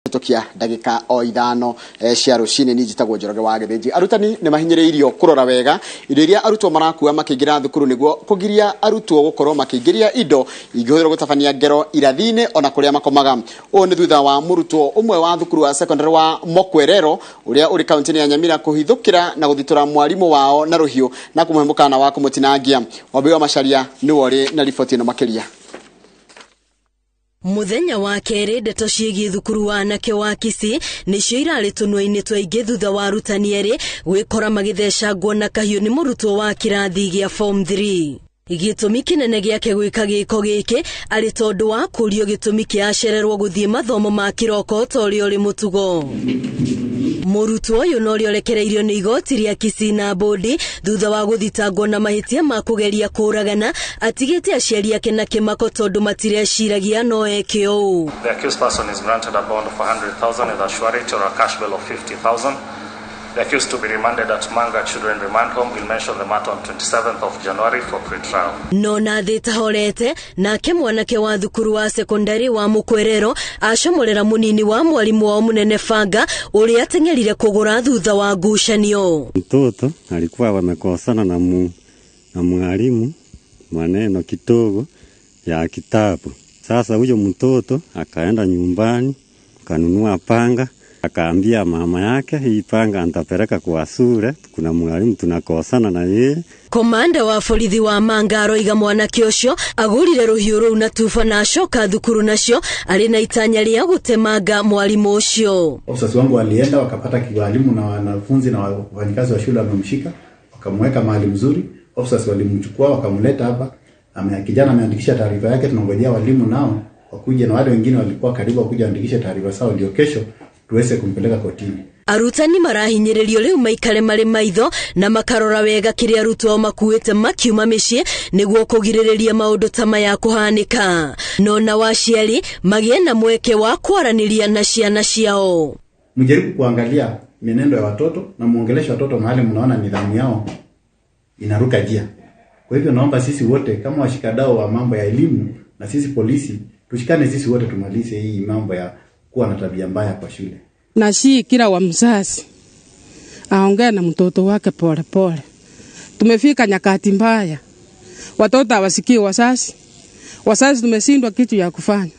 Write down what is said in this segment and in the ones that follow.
Tokia ndagika o ithano cia rucini ni njitagwo Njoroge wa Githĩnji. Arutani ni mahinyĩrĩirio kurora wega indo iria arutwo marakua makĩingĩra thukuru niguo kugiria arutwo gukorwo makĩingĩria indo ingĩhũthĩrwo gũtabania ngero irathi-inĩ ona kũrĩa makomaga. Ũũ nĩ thutha wa mũrutwo ũmwe wa thukuru wa secondary wa Mokwerero ũrĩa ũrĩ kaunti-inĩ ya Nyamira kũhithũkĩra na gũthitũra mwarimũ wao na rũhiũ na kũmũhe mũkana wa kũmũtinangia. Wambui wa Macharia nĩ wori na riboti ĩno makĩria. Muthenya wa kere ndeto ciĩgiĩ thukuru wa anake wa Kisii nĩcio irarĩ tũnua-inĩ twaingĩ thutha wa arutani erĩ gwĩkora magĩthecangwo na kahiũ nĩ mũrutwo wa kĩrathi gĩa form 3. Gĩtũmi kĩnene gĩake gwĩka gĩko gĩkĩ arĩ tondũ wa kũrio gĩtũmi kĩacererwo gũthiĩ mathomo ma kĩroko ta ũrĩa ũrĩ mũtugo. Mũrutwo ũyũ no rĩorekereirio nĩ igoti rĩa Kisii na Bondi thutha wa gũthitangwo na mahĩtia ma kũgeria kũragana atigĩte aciari ake na kĩmako tondũ matireciiragia no eke ũũ. The accused person is granted a bond of 100,000 with a surety or a cash bail of 50,000. The accused to be remanded at Manga Children Remand Home will mention the matter on 27th of January for pre-trial. No na thĩta horete nake mwanake wa thukuru wa secondary wa Mokwerero acomorera munini wa mwalimu wao Munene Fanga ũrĩa ateng'erire kũgũra thutha wa ngucanio. Mtoto alikuwa wamekosana na mwalimu maneno kidogo ya kitabu. Sasa huyo mtoto akaenda nyumbani kanunua panga. Akaambia mama yake hii panga antapeleka kwa shule, kuna mwalimu tunakosana na yeye. Komanda wa borithi wa Manga aroiga mwanake ũcio agũrire rũhiũ rũu na tuba na acoka thukuru nacio arĩ na itanya rĩa gũtemanga mwalimu ũcio. Ofisa wangu walienda wakapata kiwalimu na wanafunzi na wafanyikazi wa shule wamemshika, wakamweka mahali mzuri. Ofisa walimchukua wakamleta hapa. Kijana ameandikisha taarifa yake, tunangojea walimu nao wakuje na wale wengine walikuwa karibu wakuje andikishe taarifa zao ndio kesho tuweze kumpeleka kotini. Arutani marahinyĩrĩrio rĩu maikare marĩ maitho na makarora wega kĩrĩa arutwo makuĩte makiuma mĩciĩ nĩguo kũgirĩrĩria maũndũ ta maya kũhanĩka. No na waciari magĩe na mweke wa kwaranĩria na ciana ciao. Mjaribu kuangalia mienendo ya watoto na muongeleshe watoto mahali mnaona nidhamu yao inaruka njia. Kwa hivyo naomba sisi wote kama washikadau wa mambo ya elimu na sisi polisi tushikane sisi wote tumalize hii mambo ya kuwa na tabia mbaya kwa shule. Na si kila wa mzazi aongea na mtoto wake pole pole. Tumefika nyakati mbaya. Watoto hawasikii wazazi. Wazazi tumeshindwa kitu ya kufanya.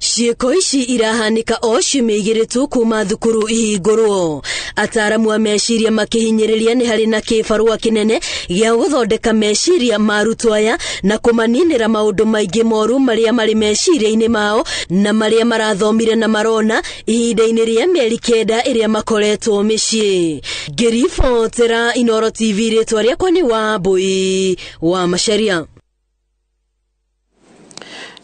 Ciĩko ici irahanĩka o ciumĩigĩrĩtwo kuma thukuru ihingũrwo. Ataaramu a meciria makĩhinyĩrĩria nĩ harĩ na kĩbarũa kĩnene gĩa gũthondeka meciria ma arutwo aya na kũmaninĩra maũndũ maingĩ moru marĩa marĩ meciria-inĩ mao na marĩa marathomire na marona ihinda-inĩ rĩa mĩeri 9 ĩrĩa makoretwo mĩciĩ. Ngĩribotera Inooro TV rĩtwa rĩakwa nĩ Wambui wa Macharia.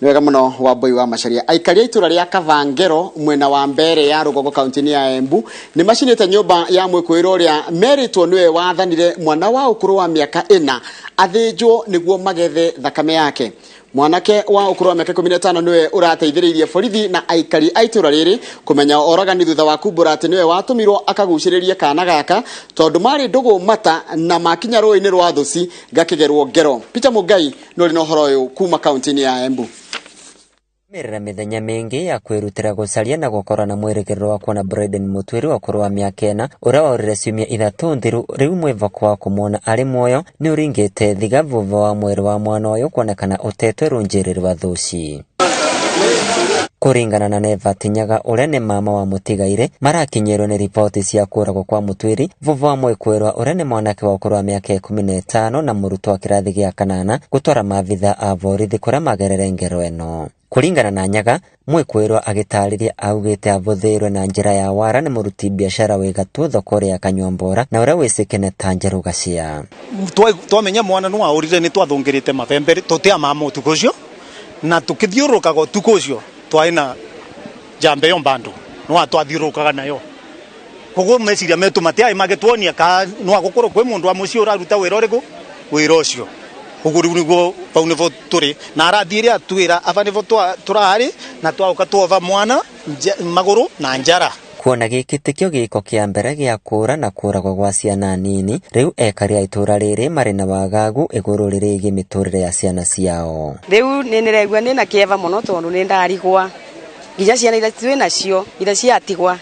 Niwega muno Wambui wa Macharia. Aikari itura rĩa Kavangero mwena wa mbere ya Rũgongo kaunti-inĩ ya Embu nĩ macinĩte nyũmba ya mwĩkũĩrwo ũrĩa meritwo niwe wathanire mwana wa ũkũrũ wa mĩaka 4 athĩnjwo nĩguo magethe thakame yake. Mwanake wa ũkũrũ wa mĩaka 15 niwe ũrateithĩrĩirie borithi na aikari a itura rĩrĩ kũmenya oragani thutha wa kumbũra atĩ niwe watũmirwo akagucĩrĩrie kana gaka tondũ marĩ ndũgũ mata na makinya rũĩ-inĩ rwa thũci gakĩgerwo ngero. Peter Mugai no rĩ na ũhoro ũyũ kuma kaunti-inĩ ya Embu. Mĩrĩra mĩthenya mĩingĩ ya kwĩrutĩra gũcaria na gũkorwo na mwĩrĩgĩrĩro wa kuona Bryden Mũtwĩri wa ũkũrũ wa mĩaka 4 ũrĩa worire ciumia 3 thiru rĩu mwĩvoko wa kũmuona arĩ muoyo nĩ ũringĩte thiga vũva wa mwĩrĩ wa mwana ũyũ kuonekana ũtetwe rũnjĩrĩ rwa thũci. Kũringana na Neva Tinyaga ũrĩa nĩ mama wa mũtigaire marakinyĩrwo nĩ ripoti cia kũragwo kwa Mũtwĩri vũva wa mwĩkũĩrwo ũrĩa nĩ mwanake wa ũkũrũ wa mĩaka 15 na mũrutwo wa kĩrathi gĩa 8 gũtwara maabitha a borithi kũrĩa magerere ngero ĩno. Kũringana na Nyaga mwĩkũĩrwo agĩtarĩria augĩte avũthĩirwo na njĩra ya wara nĩ mũruti biacara wĩ gatũ thoko ya Kanyuambora na ũrĩa wĩcĩkene ta Njerũ Gacia. Twamenya mwana nĩ waũrire nĩ twathũngĩrĩte mabembe tũtea mama ũtukũ ũcio na tũkĩthiũrũkaga ũtukũ ũcio twaina jambe yo mbando no atwathiũrũkaga nayo. Koguo meciria metu matiaĩ magĩtuonia ka no agũkorwo kwĩ mũndũ wa mũciĩ ũraruta wĩra ũrĩkũ wĩra ũcio. Koguo rĩu nĩguo pau nĩvo tũrĩ na arathire atwĩra ava nĩvo tũrarĩ na twauka tuova mwana magũrũ na njara. Kuona gĩkĩtĩkio gĩko kĩa mbere gĩa kũra na kũragwo gwa ciana nini rĩu ekari a itũra rĩrĩ marĩ na wagagu igũrũ rĩrĩgie mĩtũrĩre ya ciana ciao. Rĩu nĩnĩraigua nĩna kĩeva mũno tondũ nĩ ndarigwa nginya ciana ira twĩ nacio ira ciatigwa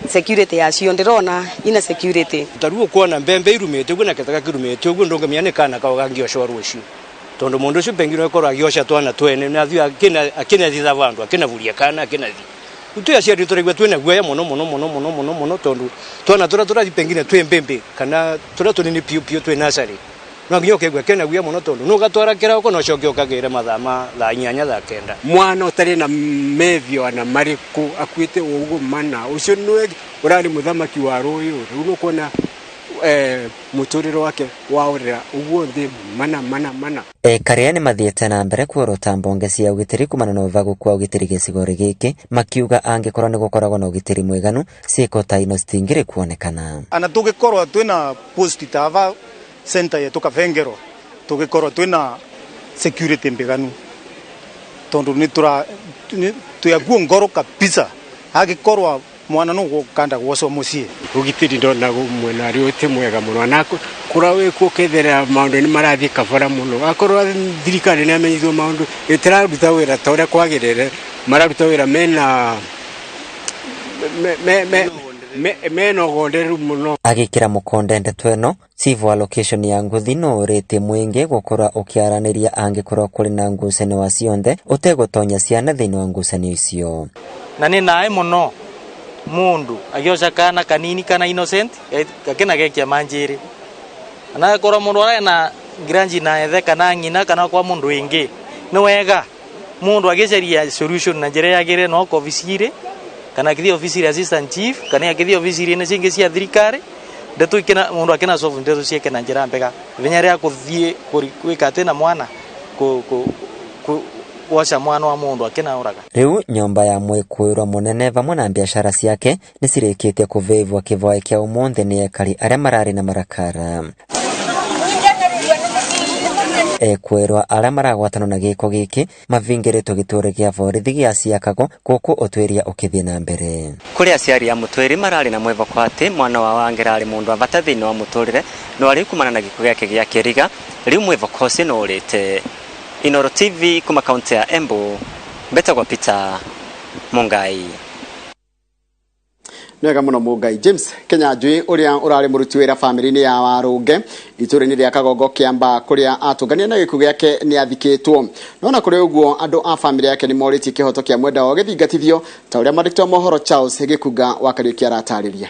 security yacio ndirona ina security taruo kuona mbembe irumite guna ketaka kirumite ugu ndonga miane kana kaoga ngioshwa rucio tondo mundu ucio pengine ekora giosha twana twene na thia akina thitha vandu akina vulia kana akina thi utu acia ritoregwa twene guoya muno tondo twana tura pengine twe mbembe kana tura tunini piu twe nasari no ngiyoke gwa kena guoya muno tondo no gatwara kira uko no cokyo kagire mathama la nyanya za kenda mwana utari na mevio ana mariku akwite ugu mana ucio nwe urari muthamaki wa ruyu runo kona muturiro wake waurira uguo thi mana karia ni mathiete na mbere kuorota mbonge cia ugitiri kumana na uvagu kwa ugitiri gicigori giki makiuga angikorwo ni gukoragwo na ugitiri mwiganu ciiko ta ino citingire kuonekana ana tugikorwo twina post tava center yetu Kavengero tugikorwo twina security mbiganu tondu ni tuyaguo ngoro kabisa agikorwa mwana no gukanda gwoso mucie ugitiri ndona mwena ri uti mwega muno anako kura we kukethera maundu ni marathi kavara muno akorwa thirikari ni amenyithio maundu itiraruta wira tore kwagirire mararuta wira mena meno gonderu muno agikira mukonde ndeto eno chief allocation ya nguthi no rete mwingi gukora ukiaraniria angikorwo kuri na ngucanio wa cionthe utegutonya ciana thiini wa ngucanio icio na ni nae muno mundu agioca kana kanini kana innocent gakena gekia manjiri ana kora mundu ara na granji na ethe kana ngina kana kwa mundu ingi no wega mundu agiceria solution na njira yagire no ko visire kana kithi office assistant chief kana kithi office ne cingi cia thirikari ndeto ikena mundu akena solve ndeto cieke na njira mbega vinya ria kuthie kwika tena mwana washa mwana wa mundu akena uraga riu nyomba ya mwikuirwa munene vamwe na biashara ciake ni cirikite kuvivwa kivoe kia umunthe ni ekari aria marari na marakara kwirwa aria maragwatana na giko giki mavingiritwo giture gia borithi gia ciakago guku utwiria ukithie na mbere kuri aciari ya mutwiri marari na mwivoko ati mwana wa Wangera ari mundu avata thiini wa muturire no ari kumana na giko giake gia kiriga riu mwivoko ucio no urite Inoro TV kuma kaunti ya Embu betagwa Peter Mungai Mwega muno Mungai James Kenyanjui uria urari muruti wira family-ini ya Warunge ituri-ini ria Kagongo Kiamba kuria atungania na giku giake ni athikitwo nona kuri uguo andu a family yake ni moriti kihoto kia mwenda wa githingatithio ta uria mandikto mohoro Charles Gikuga wa Kariuki aratariria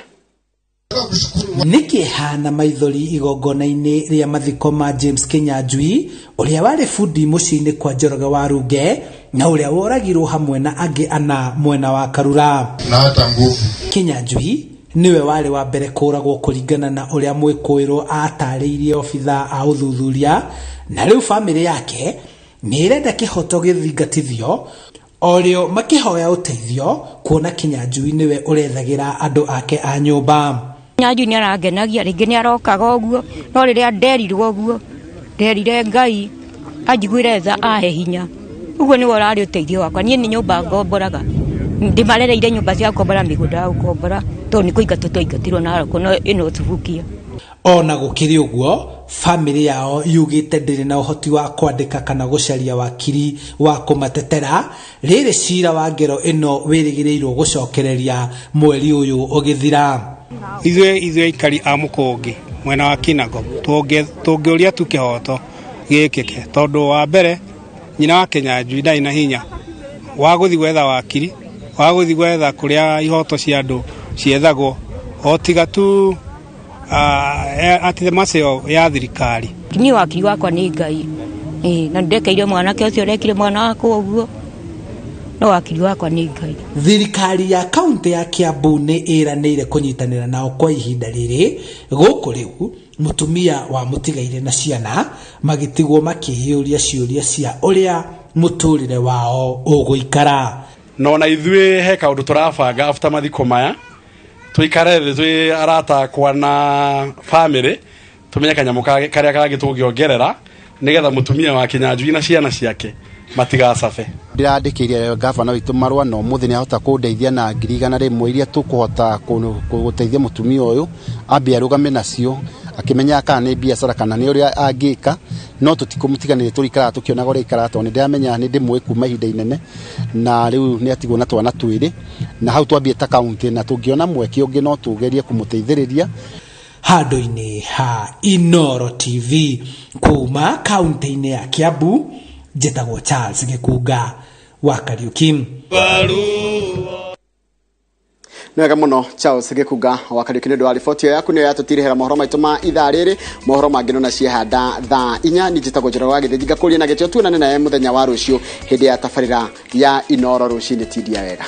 Niki hana maithori igongona-ini ria mathiko ma James Kenyanjui uria wari fundi muciini kwa Njoroge Warunge na uria woragirwo hamwe na angi ana mwena wa Karura na hata nguvu. Kenyanjui niwe wari wa mbere kuragwo kuringana na uria mwikuirwo atariirie ofitha a uthuthuria na riu family yake ni irenda kihoto githingatithio orio makihoya uteithio kuona Kenyanjui niwe urethagira andu ake a nyumba Kenyanjui ni aragenagia ringi ni arokaga uguo no riria nderirwo uguo nderire Ngai anjiguire tha ahe hinya uguo ni worari uteithio wakwa nie ni nyumba ngomboraga ndimarereire nyumba cia kombora migunda ukombora to ni kuingatwo twaingatirwo na aroko no ino tuvukia ona gukiri uguo family yao yugite ndiri na uhoti wa kwandika kana gucaria wakiri wa kumatetera riri cira wa ngero ino wirigirirwo gucokereria mweri uyu ugithira ithuĩ ikari a Mukonge mwena wa Kinago tungĩũria tu kĩhoto gĩkĩke tondu wa mbere nyina wa Kenyanjui ndai na hinya wa gũthi gwetha wakiri wa gũthi gwetha kũrĩa ihoto cia andũ ciethagwo o tiga tu ati macio ya thirikari ni wakiri wakwa ni Ngai na ndekeire mwanake ũcio rekire mwana wakwa ũguo no wakiri wakwa ni Ngai. Thirikari ya kaunti ya Kiambu ni iranire kunyitanira nao kwa ihinda riri guku riu mutumia wa mutigaire na ciana magitigwo makihiuria ciuria cia uria muturire wao uguikara no na ithuĩ he kaundu turabanga after mathiko maya tuikare twi arata kwa na family tumenye kanyamu karia kagitungiongerera nigetha mutumia wa Kenyanjui na ciana ciake matigacabe ndirandikiria gavana witu marwa no muthi ni ahota kundeithia na 100,000 iria tukuhota guteithia mutumia uyu ambia rugame nacio akimenya kana ni biashara kana ni uria angika no tutikumutiganire turikara tukiona gore ikara to ni ndamenya ni ndimwe kuma ihinda inene na riu ni atigwo na twana twiri na hau twambie ta county na tungiona mweke ungi no tugerie kumuteithiriria handu-ini ha Inoro TV kuma kaunti-ini ya Kiambu. Njĩtagwo Charles Gĩkunga wa Kariuki. Nega muno Charles Gĩkunga wa Kariuki nĩ riboti yaku nĩ yatutirihera mohoro maitũ ma ithaa rĩrĩ. Mohoro mangĩ no na ciehanda thaa 4 ni njĩtagwo Njĩra wa Gĩthĩnji ngakũria na gĩtio tuonane naye mũthenya wa rũciũ hĩndĩ ya tabarĩra ya Inoro rũcinĩ. Tindia wega.